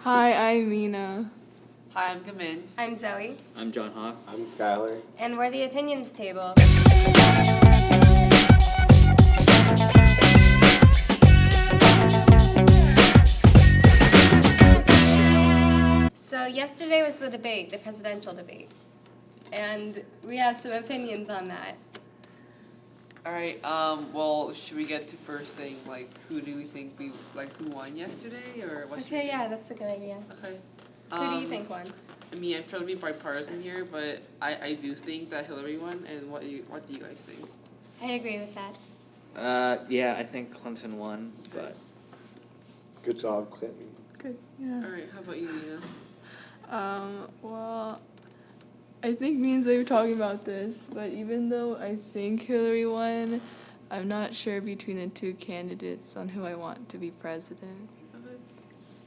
Hi, I'm Mina. Hi, I'm Gamin. I'm Zoe, I'm John Hawk. I'm Skylar. and we're the Opinions Table. So yesterday was the debate, the presidential debate, and we have some opinions on that. All right. Well, should we get to first saying who do we think who won yesterday, or what? Okay, yeah, that's a good idea. Okay. Who do you think won? I mean, I'm trying to be bipartisan here, but I do think that Hillary won. And what do you guys think? I agree with that. Yeah, I think Clinton won, but Good job, Clinton. Good. Yeah. All right. How about you, Nina? Well, I think me and Zoe were talking about this, but even though I think Hillary won, I'm not sure between the two candidates on who I want to be president. Okay.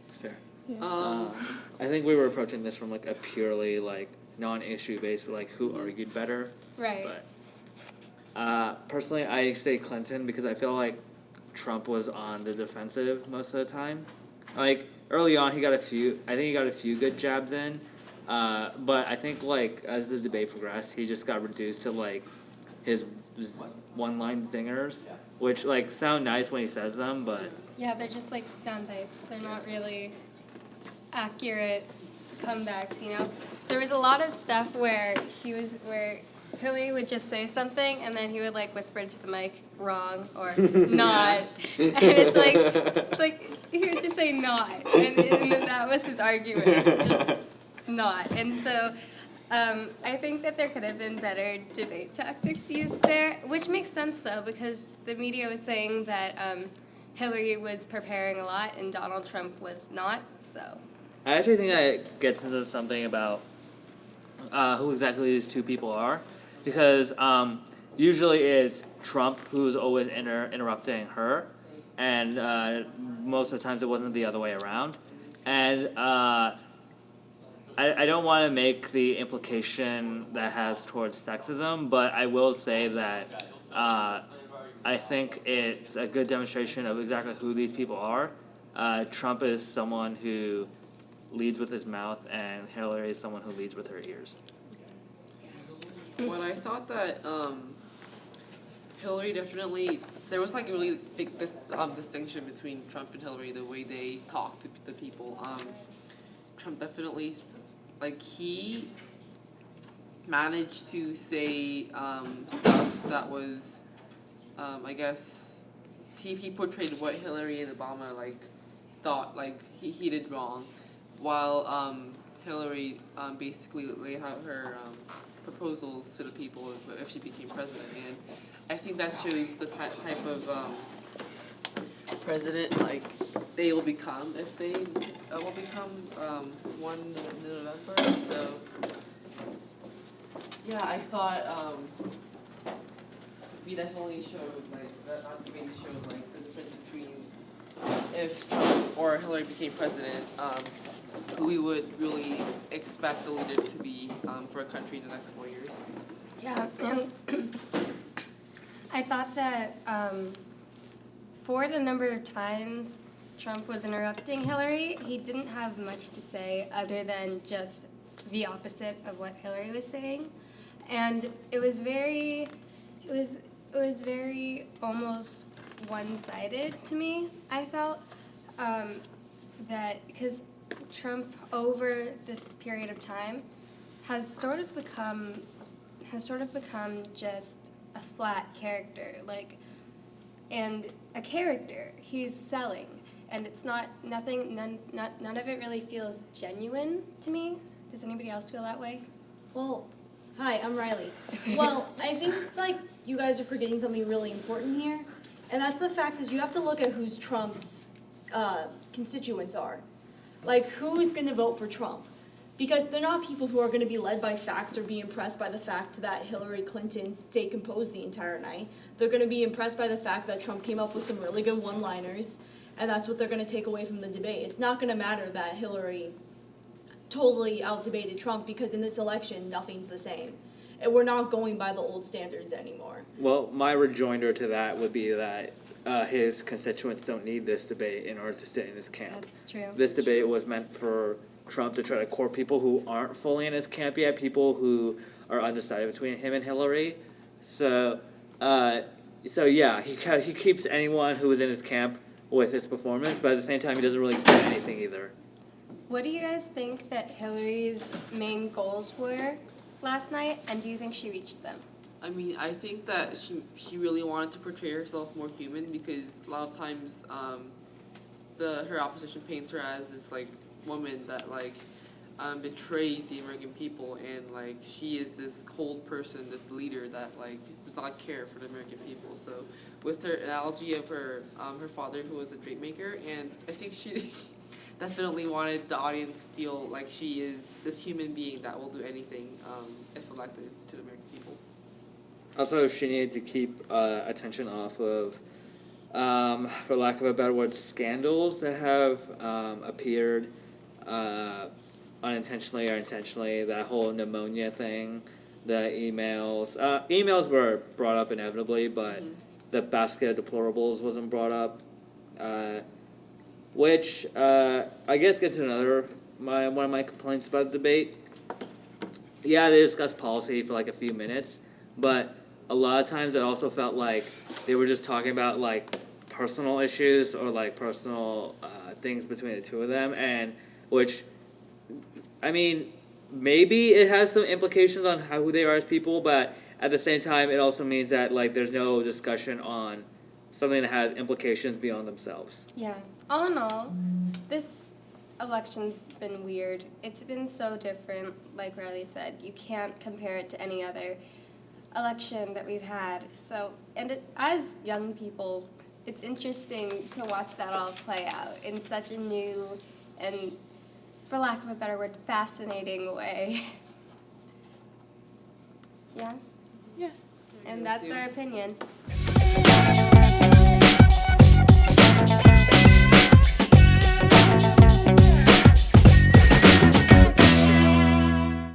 it's fair. Yeah. I think we were approaching this from a purely non-issue based, but who argued better. Right. But personally, I say Clinton because I feel like Trump was on the defensive most of the time. Early on, he got a few good jabs in. But I think as the debate progressed, he just got reduced to his one-line zingers, which sound nice when he says them, but Yeah, they're just sound bites. They're not really accurate comebacks, you know? There was a lot of stuff where Hillary would just say something and then he would whisper into the mic, wrong or not. And it's like he would just say not. And that was his argument. Just not. And so I think that there could have been better debate tactics used there, which makes sense though, because the media was saying that Hillary was preparing a lot and Donald Trump was not, so. I actually think that gets into something about who exactly these two people are, because usually it's Trump who's always interrupting her, and most of the times it wasn't the other way around. And I don't want to make the implication that has towards sexism, but I will say that I think it's a good demonstration of exactly who these people are. Trump is someone who leads with his mouth, and Hillary is someone who leads with her ears. Well, I thought that Hillary definitely, there was a really big distinction between Trump and Hillary, the way they talk to the people. Trump definitely, he managed to say stuff that was, I guess, he portrayed what Hillary and Obama thought he did wrong, while Hillary basically laid out her proposals to the people if she became president. And I think that shows the type of president they will become if they will become one in November. So yeah, I thought we definitely showed that debate showed the difference between if Trump or Hillary became president, who we would really expect the leader to be for a country in the next 4 years. Yeah, and I thought that for the number of times Trump was interrupting Hillary, he didn't have much to say other than just the opposite of what Hillary was saying. And it was very almost one-sided to me, I felt, that because Trump over this period of time has sort of become just a flat character, and a character he's selling, and it's none of it really feels genuine to me. Does anybody else feel that way? Well, hi, I'm Riley. Well, I think you guys are forgetting something really important here, and that's the fact is you have to look at who's Trump's constituents are. Who's going to vote for Trump? Because they're not people who are going to be led by facts or be impressed by the fact that Hillary Clinton stayed composed the entire night. They're going to be impressed by the fact that Trump came up with some really good one-liners, and that's what they're going to take away from the debate. It's not going to matter that Hillary totally out-debated Trump, because in this election, nothing's the same. And we're not going by the old standards anymore. Well, my rejoinder to that would be that his constituents don't need this debate in order to stay in his camp. That's true. This debate was meant for Trump to try to court people who aren't fully in his camp yet, people who are undecided between him and Hillary. So yeah, he keeps anyone who was in his camp with his performance, but at the same time, he doesn't really do anything either. What do you guys think that Hillary's main goals were last night, and do you think she reached them? I mean, I think that she really wanted to portray herself more human, because a lot of times her opposition paints her as this like woman that like betrays the American people, and like she is this cold person, this leader that like does not care for the American people. So with her analogy of her father who was a drink maker, and I think she definitely wanted the audience to feel like she is this human being that will do anything if elected to the American people. Also, she needed to keep attention off of, for lack of a better word, scandals that have appeared unintentionally or intentionally. That whole pneumonia thing, the emails. Emails were brought up inevitably, but the basket of deplorables wasn't brought up. Which I guess gets to one of my complaints about the debate. Yeah, they discussed policy for like a few minutes, but a lot of times it also felt like they were just talking about like personal issues or like personal things between the two of them, and which, I mean, maybe it has some implications on who they are as people, but at the same time, it also means that like there's no discussion on something that has implications beyond themselves. Yeah. All in all, this election's been weird. It's been so different, like Riley said. You can't compare it to any other election that we've had. So, as young people, it's interesting to watch that all play out in such a new and, for lack of a better word, fascinating way. Yeah? Yeah. And that's our opinion.